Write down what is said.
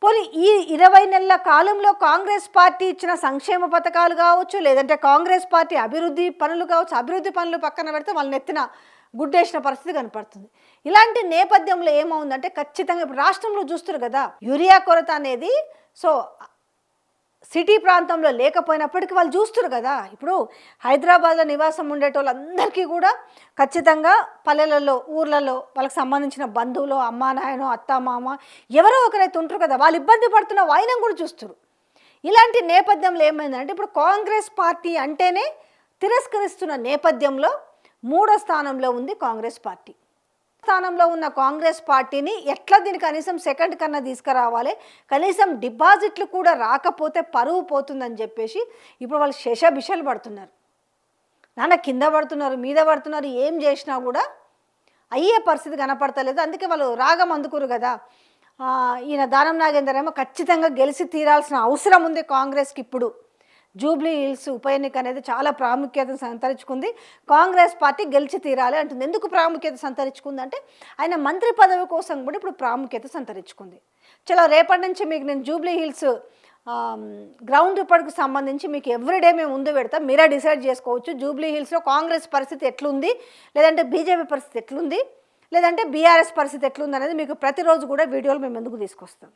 పోనీ ఈ 20 నెలల కాలంలో కాంగ్రెస్ పార్టీ ఇచ్చిన సంక్షేమ పథకాలు కావచ్చు, లేదంటే కాంగ్రెస్ పార్టీ అభివృద్ధి పనులు కావచ్చు, అభివృద్ధి పనులు పక్కన పెడితే వాళ్ళని ఎత్తిన గుడ్డేసిన పరిస్థితి కనపడుతుంది. ఇలాంటి నేపథ్యంలో ఏమవుందంటే ఖచ్చితంగా ఇప్పుడు రాష్ట్రంలో చూస్తారు కదా, యూరియా కొరత అనేది సో సిటీ ప్రాంతంలో లేకపోయినప్పటికీ వాళ్ళు చూస్తారు కదా. ఇప్పుడు హైదరాబాద్లో నివాసం ఉండేటోళ్ళందరికీ కూడా ఖచ్చితంగా పల్లెలలో ఊర్లలో వాళ్ళకి సంబంధించిన బంధువులు, అమ్మా నాయనో, అత్త మామ ఎవరో ఒకరైతే ఉంటారు కదా, వాళ్ళు ఇబ్బంది పడుతున్న వాయినం కూడా చూస్తారు. ఇలాంటి నేపథ్యంలో ఏమైందంటే ఇప్పుడు కాంగ్రెస్ పార్టీ అంటేనే తిరస్కరిస్తున్న నేపథ్యంలో 3వ స్థానంలో ఉంది కాంగ్రెస్ పార్టీ. స్థానంలో ఉన్న కాంగ్రెస్ పార్టీని ఎట్లా దీన్ని కనీసం సెకండ్ కన్నా తీసుకురావాలి, కనీసం డిపాజిట్లు కూడా రాకపోతే పరువు పోతుందని చెప్పేసి ఇప్పుడు వాళ్ళు శషబిషలు పడుతున్నారు. నాన్న కింద పడుతున్నారు, మీద పడుతున్నారు, ఏం చేసినా కూడా అయ్యే పరిస్థితి కనపడతలేదు. అందుకే వాళ్ళు రాగం అందుకురు కదా. ఈయన దానం నాగేందర్ ఏమో ఖచ్చితంగా గెలిచి తీరాల్సిన అవసరం ఉంది కాంగ్రెస్కి. ఇప్పుడు జూబ్లీ హిల్స్ ఉప ఎన్నిక అనేది చాలా ప్రాముఖ్యతను సంతరించుకుంది. కాంగ్రెస్ పార్టీ గెలిచి తీరాలి అంటుంది. ఎందుకు ప్రాముఖ్యత సంతరించుకుంది అంటే ఆయన మంత్రి పదవి కోసం కూడా ఇప్పుడు ప్రాముఖ్యత సంతరించుకుంది. చలో రేపటి నుంచి మీకు నేను జూబ్లీ హిల్స్ గ్రౌండ్ రిపోర్ట్కి సంబంధించి మీకు ఎవ్రీడే మేము ముందు పెడతాం, మీరే డిసైడ్ చేసుకోవచ్చు జూబ్లీ హిల్స్లో కాంగ్రెస్ పరిస్థితి ఎట్లుంది, లేదంటే బీజేపీ పరిస్థితి ఎట్లుంది, లేదంటే బీఆర్ఎస్ పరిస్థితి ఎట్లుంది అనేది మీకు ప్రతిరోజు కూడా వీడియోలు మేము ముందుకు తీసుకొస్తాం.